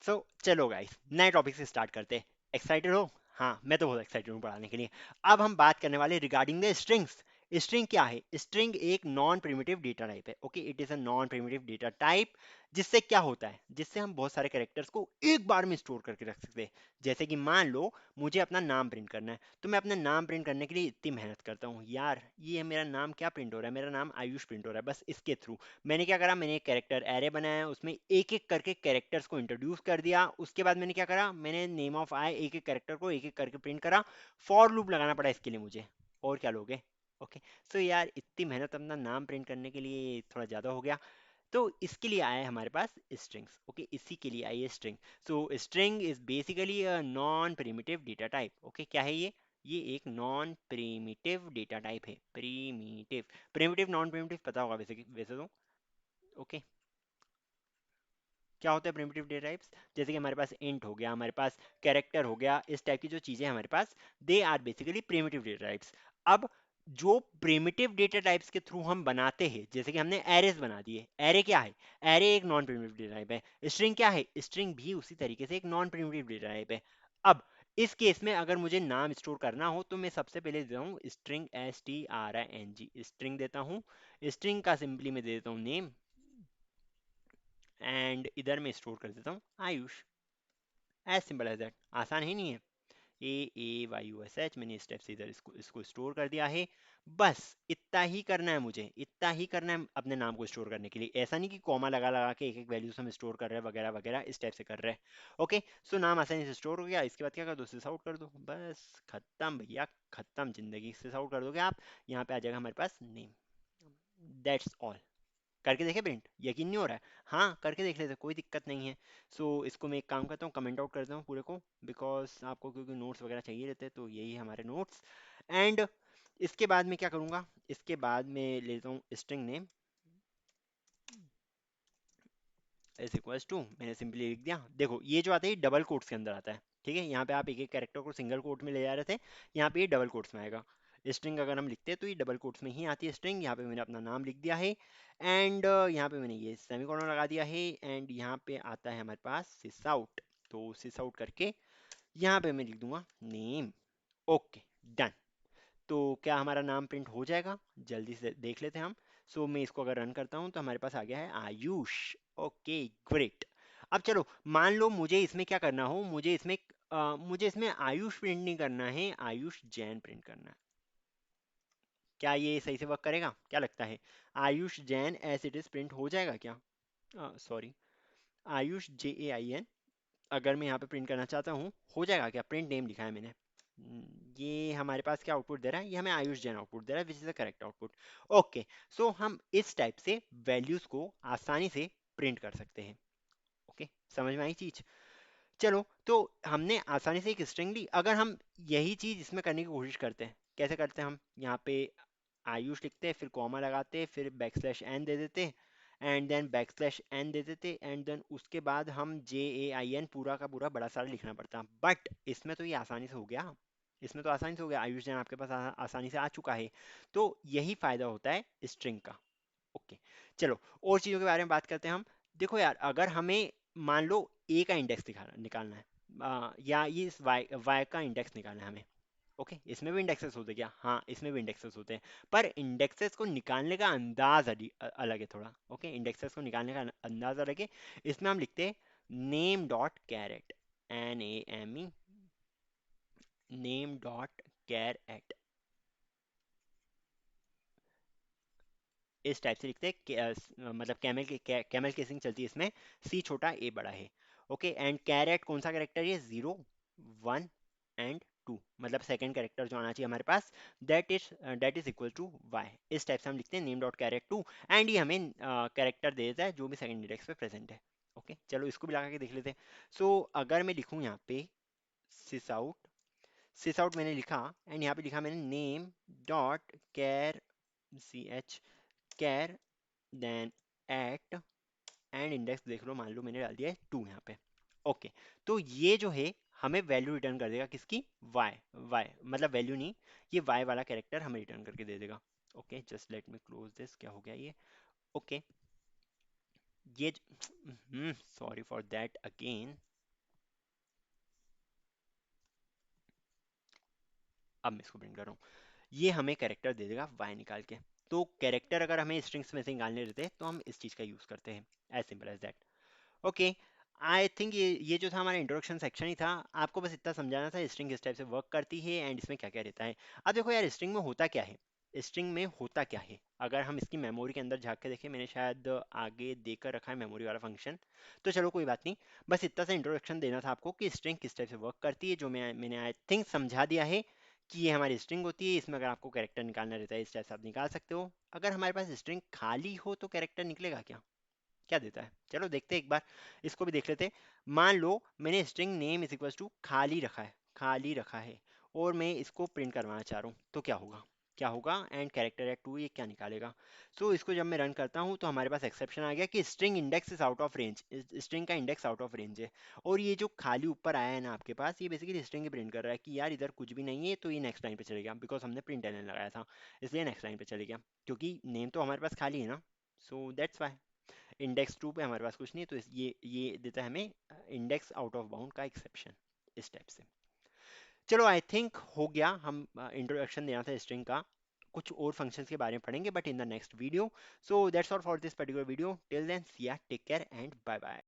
चलो गाइस, नए टॉपिक से स्टार्ट करते हैं। एक्साइटेड हो? हाँ, मैं तो बहुत एक्साइटेड हूँ पढ़ाने के लिए। अब हम बात करने वाले रिगार्डिंग द स्ट्रिंग्स। स्ट्रिंग क्या है? स्ट्रिंग एक नॉन प्रिमिटिव डेटा टाइप है। Okay, it is a non primitive data type. जिससे क्या होता है? जिससे हम बहुत सारे कैरेक्टर्स को एक बार में स्टोर करके रख सकते हैं। जैसे कि मान लो मुझे अपना नाम प्रिंट करना है, तो मैं अपना नाम प्रिंट करने के लिए इतनी मेहनत करता हूँ यार। ये मेरा नाम क्या प्रिंट हो रहा है? मेरा नाम आयुष प्रिंट हो रहा है, बस इसके थ्रू मैंने क्या करा, मैंने एक कैरेक्टर एरे बनाया, उसमें एक एक करके कैरेक्टर्स को इंट्रोड्यूस कर दिया। उसके बाद मैंने क्या करा, मैंने नेम ऑफ आई एक एक कैरेक्टर को एक एक करके प्रिंट करा। फॉर लूप लगाना पड़ा इसके लिए मुझे। और क्या लोगे? ओके, सो यार इतनी मेहनत अपना नाम प्रिंट करने के लिए थोड़ा ज़्यादा हो गया। तो इसके लिए आया है हमारे पास स्ट्रिंग्स। ओके, इसी के लिए आई है string. So string is basically a non primitive data type. Okay, क्या है ये एक नॉन प्रिमिटिव डेटा टाइप है। प्रिमिटिव, प्रिमिटिव नॉन प्रिमिटिव पता होगा वैसे वैसे तो। ओके, क्या होता है प्रिमिटिव डेटा टाइप्स? जैसे कि हमारे पास इंट हो गया, हमारे पास कैरेक्टर हो गया, इस टाइप की जो चीजें हमारे पास, they are basically primitive data types. अब जो प्रिमिटिव डेटा टाइप्स के थ्रू हम बनाते हैं, जैसे कि हमने एरेज बना दिए। एरे क्या है? एरे एक नॉन प्रिमिटिव डेटा टाइप है। स्ट्रिंग क्या है? स्ट्रिंग भी उसी तरीके से एक नॉन प्रिमिटिव डेटा टाइप है। अब इस केस में अगर मुझे नाम स्टोर करना हो तो मैं सबसे पहले देता हूँ स्ट्रिंग, string, स्ट्रिंग देता हूँ। स्ट्रिंग का सिंपली मैं दे देता हूँ नेम, एंड इधर मैं स्टोर कर देता हूँ Ayush. As simple as that. आसान है नहीं है? AAYUSH, मैंने स्टेप से इधर इसको स्टोर कर दिया है। बस इतना ही करना है मुझे, इतना ही करना है अपने नाम को स्टोर करने के लिए। ऐसा नहीं कि कॉमा लगा लगा के एक एक वैल्यूज हम स्टोर कर रहे हैं वगैरह वगैरह, इस टाइप से कर रहे हैं। ओके, सो नाम आसानी से स्टोर हो गया। इसके बाद क्या कर दो, सिस आउट कर दो। बस खत्म भैया, खत्म जिंदगी। सिस आउट कर दोगे आप, यहाँ पे आ जाएगा हमारे पास नेम। That's all. करके देखे प्रिंट? यकीन नहीं हो रहा है? हाँ, करके देख लेते, कोई दिक्कत नहीं है। सो इसको मैं एक काम करता हूँ, कमेंट आउट करता हूँ पूरे को, बिकॉज आपको क्योंकि नोट्स वगैरह चाहिए रहते हैं, तो यही है हमारे नोट्स। एंड इसके बाद मैं क्या करूँगा, इसके बाद मैं लेता हूँ string name is equals to, मैंने सिंपली लिख दिया। देखो ये जो आता है डबल कोट्स के अंदर आता है। ठीक है, यहाँ पे आप एक एक कैरेक्टर को सिंगल कोट में ले जा रहे थे, यहाँ पे ये डबल कोट्स में आएगा। स्ट्रिंग अगर हम लिखते हैं तो ये डबल कोट्स में ही आती है स्ट्रिंग। यहाँ पे मैंने अपना नाम लिख दिया है, एंड यहाँ पे मैंने ये सेमीकोलन लगा दिया है, एंड यहाँ पे आता है हमारे पास सिस आउट। तो सिस आउट करके यहाँ पे मैं लिख दूंगा नेम। Okay, done. तो क्या हमारा नाम प्रिंट हो जाएगा? जल्दी से देख लेते हैं हम। सो मैं इसको अगर रन करता हूँ तो हमारे पास आ गया है आयुष। Okay, great. अब चलो, मान लो मुझे इसमें क्या करना हो, मुझे इसमें आयुष प्रिंट नहीं करना है, आयुष जैन प्रिंट करना है। क्या ये सही से वर्क करेगा? क्या लगता है? Ayush Jain as it is print हो जाएगा क्या? सॉरी, आयुष JAIN अगर मैं यहाँ पे प्रिंट करना चाहता हूँ, हो जाएगा क्या? प्रिंट नेम लिखा है मैंने। ये हमारे पास क्या आउटपुट दे रहा है? ये हमें आयुष जैन आउटपुट दे रहा है, which is the correct output. Okay, so हम इस टाइप से वैल्यूज को आसानी से प्रिंट कर सकते हैं। ओके, समझ में आई चीज? चलो, तो हमने आसानी से एक स्ट्रिंग ली। अगर हम यही चीज इसमें करने की कोशिश करते हैं, कैसे करते हैं हम? यहाँ पे आयुष लिखते हैं, फिर कॉमा लगाते हैं, फिर बैकस्लैश एन दे देते हैं, एंड देन बैकस्लैश एन दे देते, एंड देन उसके बाद हम JAIN पूरा का पूरा बड़ा सारा लिखना पड़ता। बट इसमें तो ये आसानी से हो गया। इसमें तो आसानी से हो गया, आयुष जैन आपके पास आसानी से आ चुका है। तो यही फायदा होता है स्ट्रिंग का। ओके, चलो और चीज़ों के बारे में बात करते हैं हम। देखो यार, अगर हमें मान लो ए का इंडेक्स निकालना है, या ये इस वाई का इंडेक्स निकालना है हमें। ओके, इसमें भी इंडेक्सेस होते हैं क्या? हाँ, इसमें भी इंडेक्सेस होते हैं। पर इंडेक्सेस को निकालने का अंदाज अलग है थोड़ा। ओके, इंडेक्सेस को निकालने का अंदाज अलग है। इसमें हम लिखते हैं name dot char at, NAME, name dot char at. इस टाइप से लिखते हैं मतलब कैमल केसिंग चलती है इसमें। सी छोटा ए बड़ा है। ओके, एंड कैरेट कौन सा कैरेक्टर है? 0 1 एंड 2, मतलब सेकंड कैरेक्टर जो आना चाहिए हमारे पास, that is equal to Y. इस टाइप से हम लिखते हैं नेम डॉट कैरेट 2, एंड ये हमें कैरेक्टर दे देता है जो भी सेकंड इंडेक्स पे प्रेजेंट है। ओके, चलो इसको भी लगा के देख लेते हैं। सो अगर मैं लिखूं यहाँ पे सिस आउट, सिस आउट मैंने लिखा, एंड यहाँ पे लिखा मैंने name dot char, CH char, then at, and index देख लो, मान लो मैंने डाल दिया है 2 यहाँ पे। ओके, तो ये जो है हमें वैल्यू रिटर्न कर देगा किसकी? वाई। वाई मतलब वैल्यू नहीं, ये वाई वाला कैरेक्टर हमें रिटर्न करके दे देगा। Okay, just let me close this. क्या हो गया ये? ओके, ये सॉरी फॉर दैट अगेन। अब मैं इसको प्रिंट कर रहा हूँ, ये हमें कैरेक्टर दे देगा y निकाल के। तो कैरेक्टर अगर हमें स्ट्रिंग्स में से निकालने रहते हैं तो हम इस चीज़ का यूज़ करते हैं, as simple as that. Okay, I think ये जो था हमारा इंट्रोडक्शन सेक्शन ही था। आपको बस इतना समझाना था स्ट्रिंग किस टाइप से वर्क करती है एंड इसमें क्या क्या रहता है। अब देखो यार, स्ट्रिंग में होता क्या है, स्ट्रिंग में होता क्या है, अगर हम इसकी मेमोरी के अंदर झांक के देखें, मैंने शायद आगे देकर रखा है मेमोरी वाला फंक्शन, तो चलो कोई बात नहीं। बस इतना सा इंट्रोडक्शन देना था आपको कि स्ट्रिंग किस टाइप से वर्क करती है, जो मैंने आई थिंक समझा दिया है कि ये हमारी स्ट्रिंग होती है। इसमें अगर आपको कैरेक्टर निकालना रहता है इस टाइप से आप निकाल सकते हो। अगर हमारे पास स्ट्रिंग खाली हो तो कैरेक्टर निकलेगा क्या, क्या देता है, चलो देखते हैं एक बार, इसको भी देख लेते हैं। मान लो मैंने string name is equal to खाली रखा है, खाली रखा है, और मैं इसको प्रिंट करवाना चाह रहा हूँ, तो क्या होगा, क्या होगा, एंड कैरेक्टर एट टू, ये क्या निकालेगा। सो इसको जब मैं रन करता हूँ तो हमारे पास एक्सेप्शन आ गया कि string index is out of range, string का इंडेक्स आउट ऑफ रेंज है। और ये जो खाली ऊपर आया है ना आपके पास, ये बेसिकली स्ट्रिंग ही प्रिंट कर रहा है कि यार इधर कुछ भी नहीं है, तो ये नेक्स्ट लाइन पे चले गया, बिकॉज हमने प्रिंट एलन लगाया था, इसलिए नेक्स्ट लाइन पे चले गया, क्योंकि नेम तो हमारे पास खाली है ना। So that's why index two पे हमारे पास कुछ नहीं है, तो ये देता है हमें इंडेक्स आउट ऑफ बाउंड का एक्सेप्शन, इस टाइप से। चलो आई थिंक हो गया, हम इंट्रोडक्शन देना था स्ट्रिंग का, कुछ और फंक्शंस के बारे में पढ़ेंगे but in the next video. So that's all for this particular video, till then see ya, take care and bye bye.